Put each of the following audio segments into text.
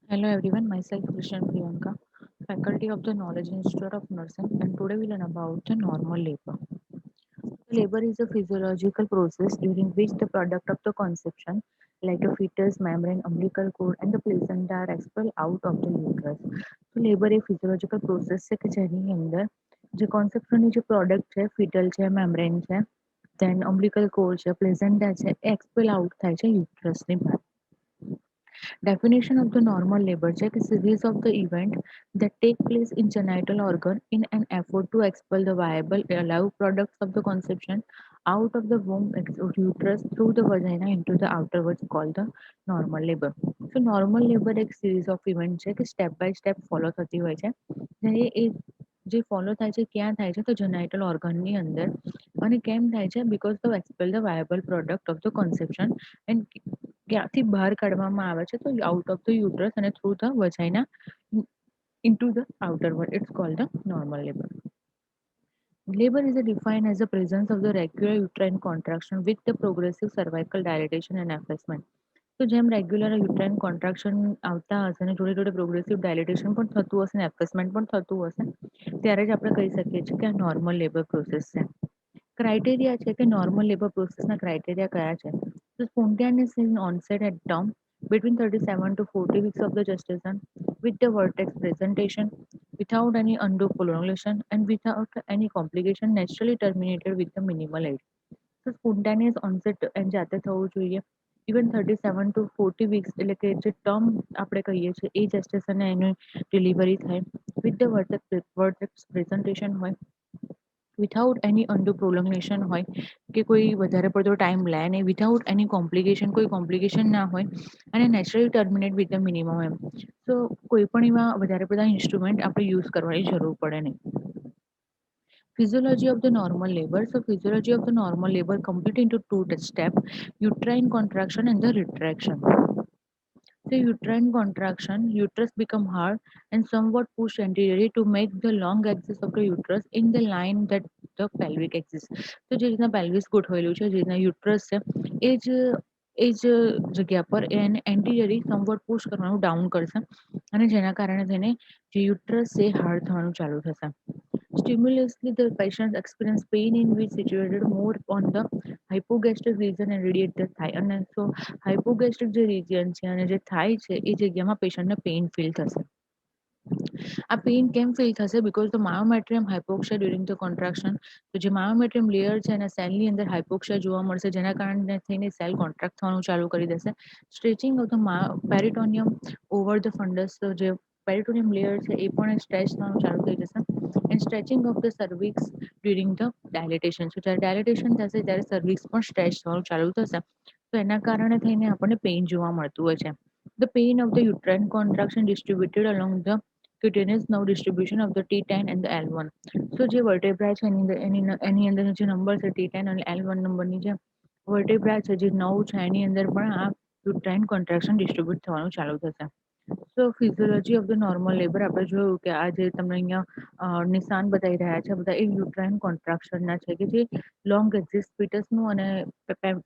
Hello everyone, myself Krishan Priyanka, faculty of the Knowledge Institute of Nursing, and today we learn about the normal labor. Labor is a physiological process during which the product of the conception, like a fetus, membrane, umbilical cord, and the placenta are expelled out of the uterus. તો labour એ physiological process છે કે જેની અંદર જે કોન્સેપ્શનની જે product છે foetal છે membrane છે દેન અમ્બલિકલ કોર છે પ્લેઝેન્ટા છે એ એક્સપેલ આઉટ થાય છે યુટ્રસની બહાર. Definition of the normal labor check is a series of the event that take place in genital organ in an effort to expel the viable alive products of the conception out of the womb uterus through the vagina into the outerwards called the normal labor. So normal labor એક series of event છે કે step by step follow થતી હોય છે. જ્યારે એ જે follow થાય છે ક્યાં થાય છે તો જેનાઇટલ ઓર્ગનની અંદર અને કેમ થાય છે because to expel the viable product of the conception and ક્યાંથી બહાર કાઢવામાં આવે છે તો આઉટ ઓફ ધ યુટ્રસ અને through the vagina into the outer world. It's called the normal labor. Labor is defined as the presence of the regular uterine contraction with the progressive cervical dilatation and effacement. તો જેમ regular uterine contraction આવતા હશે અને જોડે જોડે progressive ડાયલેટેશન પણ થતું હશે ને એફેસમેન્ટ પણ થતું હશે ત્યારે જ આપણે કહી શકીએ છીએ કે આ નોર્મલ લેબર પ્રોસેસ છે. ક્રાઇટેરિયા છે કે નોર્મલ લેબર પ્રોસેસના ક્રાઇટેરિયા કયા છે તો spontaneous in onset at term between 37 to 40 weeks of the gestation with the vertex presentation without any undue prolongation and without any complication naturally terminated with the minimal aid. તો સ્પોન્ટાનિયસ onset જાતે થવું જોઈએ even 37 to 40 weeks એટલે કે જે term આપણે કહીએ છીએ એ જેસ્ટેશનને એની ડિલિવરી થાય વિથ ધ વર્ટેક્સ પ્રેઝન્ટેશન હોય વિથઆઉટ એની અન્ડુ પ્રોલોંગેશન હોય કે કોઈ વધારે પડતો ટાઈમ લે નહીં વિથઆઉટ એની કોમ્પ્લિકેશન કોઈ કોમ્પ્લિકેશન ના હોય અને naturally terminate with the minimum એમ તો કોઈ પણ એવા વધારે બધા ઇન્સ્ટ્રુમેન્ટ આપણે યુઝ કરવાની જરૂર પડે નહીં. Physiology of the normal labor. So physiology of the normal labor complete into two steps, uterine contraction and the retraction. The uterine contraction, uterus become hard and somewhat pushed anteriorly to make the long axis of the uterus in the line that the pelvic axis. તો જે રીતના પેલ્વિસ ગોઠવેલું છે જે રીતના uterus છે એ જ જગ્યા પર એને એન્ટિરિયરી સમવટ પુશ કરવાનું ડાઉન કરશે અને જેના કારણે તેને જે યુટ્રસ છે હાર્ડ થવાનું ચાલુ થશે. Stimulously, the patient experience pain in which situated more on the hypogastric region and radiate the thigh. અને so hypogastric જે region છે અને જે થાઈ છે એ જગ્યામાં પેશન્ટને પેઇન ફીલ થશે. આ પેઇન કેમ ફીલ થશે because the myometrium hypoxia during the contraction તો જે માયોમેટ્રિયમ લેયર છે એના સેલની અંદર હાઇપોક્સિયા જોવા મળશે જેના કારણે થઈને સેલ કોન્ટ્રાક્ટ થવાનું ચાલુ કરી દેશે. Stretching of the peritoneum over the fundus તો જે પેરિટોનિયમ લેયર છે એ પણ સ્ટ્રેચ થવાનું ચાલુ થઈ જશે and stretching of the cervix during the dilatation તો જ્યારે ડાયલેટેશન થશે ત્યારે સર્વિક્સ પણ સ્ટ્રેચ થવાનું ચાલુ થશે તો એના કારણે થઈને આપણને પેઇન જોવા મળતું હોય છે. The pain of the uterine contraction distributed along the cutaneous nerve distribution of the T10 and the L1. So જે વર્ટેબ્રા છે એની અંદર જે નંબર છે T10 અને L1 નંબરની જે વર્ટેબ્રા છે જે નવ છે એની અંદર પણ આ યુટ્રાઇન કોન્ટ્રાક્શન ડિસ્ટ્રીબ્યુટ થવાનું ચાલુ થશે. So physiology of the normal labour આપણે જોયું કે આ જે તમને અહીંયા નિશાન બતાવી રહ્યા છે બધા એ યુટ્રાઇન કોન્ટ્રાક્શનના છે કે જે લોંગ એક્ઝિસ ફિટસનું અને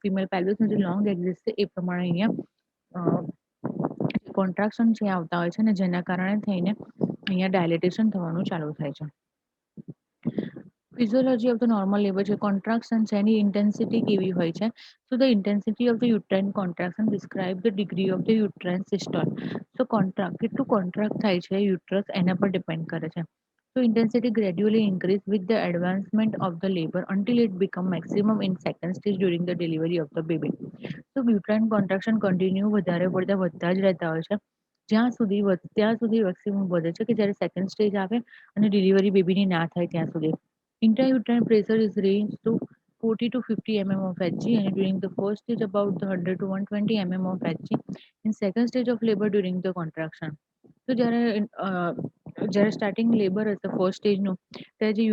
ફિમેલ પેલ્વિસનું જે લોંગ એક્ઝિસ છે એ પ્રમાણે અહીંયા કોન્ટ્રાક્શન છે આવતા હોય છે અને જેના કારણે થઈને અહીંયા ડાયલેટેશન થવાનું ચાલુ થાય છે. Physiology of the normal labour છે કોન્ટ્રાક્શન છે એની ઇન્ટેન્સિટી કેવી હોય છે so the intensity of the uterine contraction describe the degree of the uterine systole. So કેટલું કોન્ટ્રાક્ટ થાય છે યુટ્રસ એના પર ડિપેન્ડ કરે છે. So intensity gradually increase with the advancement of the labor until it become maximum in second stage during the delivery of the baby. So uterine contraction continue વધારે પડતા વધતા જ રહેતા હોય છે ત્યાં સુધી મેક્સિમમ વધે છે કે જ્યારે સેકન્ડ સ્ટેજ આવે અને ડિલિવરી બેબીની ના થાય ત્યાં સુધી. Intrauterine pressure is ranged to 40 to 50 mm of Hg and during the first stage about the 100 to 120 mm of Hg in second stage of labor during the contraction. તો જ્યારે starting labour હશે first સ્ટેજનું ત્યારે જે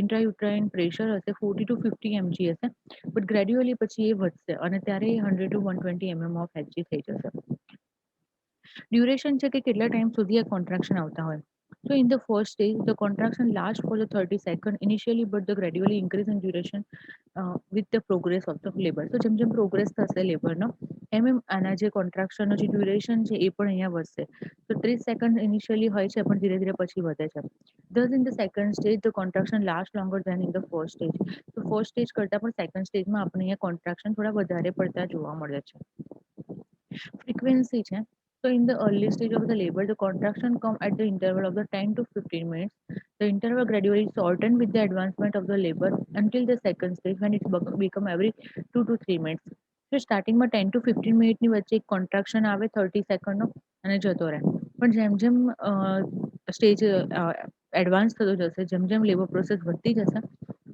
ઇન્ટ્રાયુટ્રાઇન pressure હશે 40 to 50 mg હશે but ગ્રેડ્યુઅલી પછી એ વધશે અને ત્યારે 100 to 120 mm ઓફ Hg થઈ જશે. ડ્યુરેશન છે કે કેટલા ટાઈમ સુધી આ કોન્ટ્રાક્શન આવતા હોય So in the first stage, the contraction lasts for the 30 seconds initially, but the gradually increase in duration with the progress of the labor. So જેમ જેમ પ્રોગ્રેસ થશે લેબરનો એમ આના જે કોન્ટ્રાક્શનનો જે ડ્યુરેશન છે એ પણ અહીંયા વધશે. તો 30 સેકન્ડ ઇનિશિયલી હોય છે પણ ધીરે ધીરે પછી વધે છે. Thus in the second stage the contraction lasts longer than in the first stage. તો ફર્સ્ટ સ્ટેજ કરતાં પણ સેકન્ડ સ્ટેજમાં આપણે અહીંયા કોન્ટ્રાક્શન થોડા વધારે પડતા જોવા મળે છે. ફ્રીક્વન્સી છે. So in the early stage of the labor, the contraction come at the interval of the 10 to 15 minutes. The interval gradually shorten with the advancement of the labor until the second stage when it become every 2 to 3 minutes. So સ્ટાર્ટિંગમાં 10 to 15 મિનિટની વચ્ચે એક contraction આવે 30 સેકન્ડનો અને જતો રહે. પણ જેમ જેમ સ્ટેજ એડવાન્સ થતો જશે, જેમ જેમ લેબર પ્રોસેસ વધતી જશે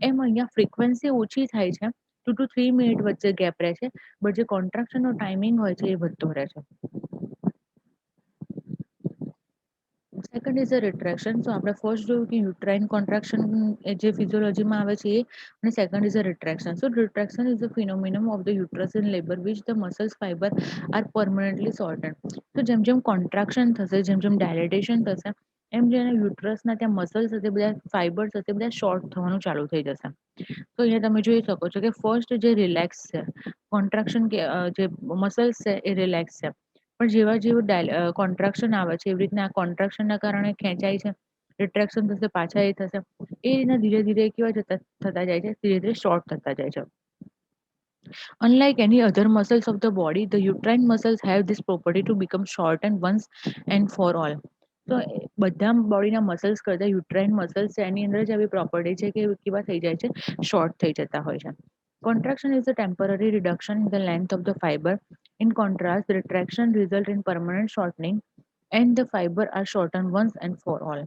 એમ અહીંયા ફ્રીક્વન્સી ઓછી થાય છે. 2 to 3 મિનિટ વચ્ચે ગેપ રહે છે, બટ જે કોન્ટ્રાક્શનનો ટાઈમિંગ હોય છે એ વધતો રહે છે. Second is a retraction. સો આપણે ફર્સ્ટ જોયું કે યુટ્રાઇન કોન્ટ્રાક્શન જે ફિઝિયોલોજીમાં આવે છે એ, અને second is a retraction. So retraction is a phenomenon of the uterus in labour which the muscles fibre are permanently shorten. તો જેમ જેમ કોન્ટ્રાક્શન થશે, જેમ જેમ ડાયલેટેશન થશે એમ જેને યુટ્રસના ત્યાં મસલ્સ હશે, બધા ફાઈબર્સ હશે, બધા શોર્ટ થવાનું ચાલુ થઈ જશે. તો અહીંયા તમે જોઈ શકો છો કે ફર્સ્ટ જે રિલેક્સ છે કોન્ટ્રાક્શન કે જે મસલ્સ છે એ રિલેક્સ છે, પણ જેવા જેવું કોન્ટ્રાક્શન આવે છે એવી રીતના આ કોન્ટ્રાક્શનના કારણે ખેંચાય છે, રિટ્રેક્શન થશે, પાછા એ થશે, એ રીતના ધીરે ધીરે કેવા થતા જાય છે, ધીરે ધીરે શોર્ટ થતા જાય છે. Unlike any other muscles of the body, the uterine muscles have this property to become shortened once and for all. તો બધા બોડીના મસલ્સ કરતા યુટ્રાઇન મસલ્સ છે એની અંદર જ આવી પ્રોપર્ટી છે કે કેવા થઈ જાય છે, શોર્ટ થઈ જતા હોય છે. Contraction is a temporary reduction in the length of the fiber. In contrast, retraction results in permanent shortening and the fiber are shortened once and for all.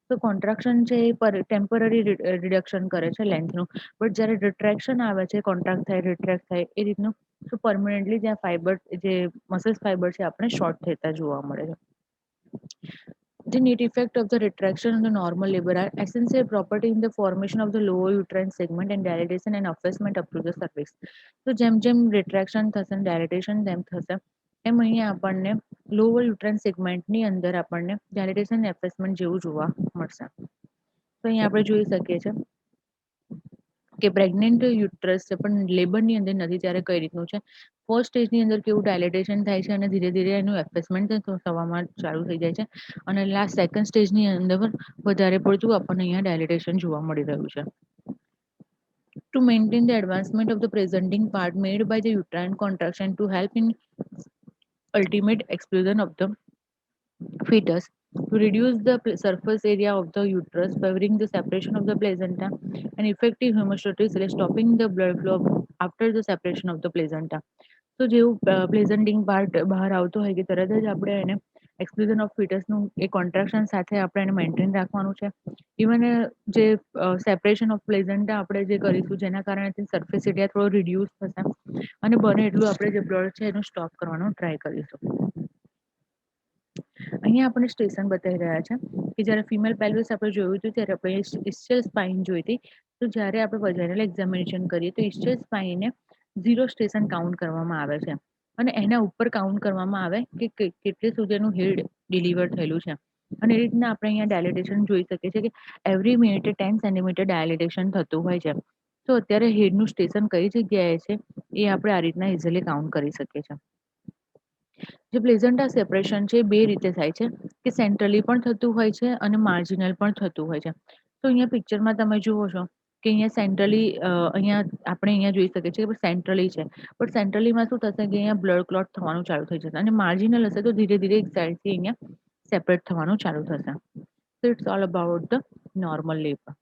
તો કોન્ટ્રાક્શન છે એ ટેમ્પરરી રિડક્શન કરે છે લેન્થનું, but જ્યારે રિટ્રેક્શન આવે છે, contract થાય, રિટ્રેક્ટ થાય એ રીતનું, તો પરમનન્ટલી જ્યાં ફાઈબર જે મસલ્સ ફાઈબર છે આપણે શોર્ટ થતા જોવા મળે છે. The net effect of the retraction on the normal labor are essential property in the formation of the lower uterine segment and dilatation and effacement up to the cervix. તો જેમ જેમ રિટ્રેક્શન થશે, ડાયલેટેશન તેમ થશે એમ અહીંયા આપણને લોઅર યુટ્રાઇન સેગમેન્ટની અંદર આપણને ડાયલેટેશન એફેસમેન્ટ જેવું જોવા મળશે. તો અહીંયા આપણે જોઈ શકીએ છીએ કે પ્રેગ્નન્ટ યુટ્રસ છે પણ લેબરની અંદર નથી ત્યારે કઈ રીતનું છે. ફર્સ્ટ સ્ટેજની અંદર કેવું ડાયલેટેશન થાય છે અને ધીરે ધીરે એનું એફેસમેન્ટ થવામાં ચાલુ થઈ જાય છે, અને લાસ્ટ સેકન્ડ સ્ટેજની અંદર વધારે પડતું આપણને અહીંયા ડાયલેટેશન જોવા મળી રહ્યું છે. To maintain the advancement of the presenting part made by the uterine contraction to help in ultimate explosion of the fetus, to reduce the surface area of the uterus, favoring the separation of the placenta, and effective hemostasis, stopping the blood flow after the separation of the placenta. તો જેવું પ્લેઝન્ટિંગ part બહાર આવતો હોય કે તરત જ આપણે એને એક્સક્લુઝન ઓફ ફિટસનું એ કોન્ટ્રાક્શન સાથે આપણે એને મેન્ટેન રાખવાનું છે. ઇવન જે સેપરેશન ઓફ પ્લેઝન્ટા આપણે જે કરીશું જેના કારણે સરફેસ એરિયા થોડો રિડ્યુસ થશે અને બને એટલું આપણે જે બ્લડ છે એનું સ્ટોપ કરવાનો ટ્રાય કરીશું. અહીંયા આપણે સ્ટેશન બતાવી રહ્યા છે કે જ્યારે ફિમેલ પેલ્વિસ આપણે જોયું હતું ત્યારે આપણે ઇસ્ચિયલ સ્પાઇન જોઈ હતી. તો જ્યારે આપણે વજાઇનલ એક્ઝામિનેશન કરીએ તો ઇસ્ચિયલ સ્પાઇનને 0 સ્ટેશન કાઉન્ટ કરવામાં આવે છે અને એના ઉપર કાઉન્ટ કરવામાં આવે કે કેટલે સુધીનું હેડ ડિલિવર થયેલું છે. અને એ રીતના આપણે અહીંયા ડાયલેટેશન જોઈ શકીએ છીએ કે એવરી મિનિટે 10 સેન્ટીમીટર ડાયલેટેશન થતું હોય છે. તો અત્યારે હેડનું સ્ટેશન કઈ જગ્યાએ છે એ આપણે આ રીતના ઇઝીલી કાઉન્ટ કરી શકીએ છીએ. જે પ્લેઝન્ટા સેપરેશન છે એ બે રીતે થાય છે કે સેન્ટ્રલી પણ થતું હોય છે અને માર્જિનલ પણ થતું હોય છે. તો અહીંયા પિક્ચરમાં તમે જુઓ છો કે અહીંયા સેન્ટ્રલી અહીંયા આપણે અહીંયા જોઈ શકીએ છીએ કે સેન્ટ્રલી છે, પણ સેન્ટ્રલીમાં શું થશે કે અહીંયા બ્લડ ક્લોટ થવાનું ચાલુ થઈ જશે અને માર્જિનલ હશે તો ધીરે ધીરે એક સાઈડથી અહીંયા સેપરેટ થવાનું ચાલુ થશે. So it's all about the normal labor.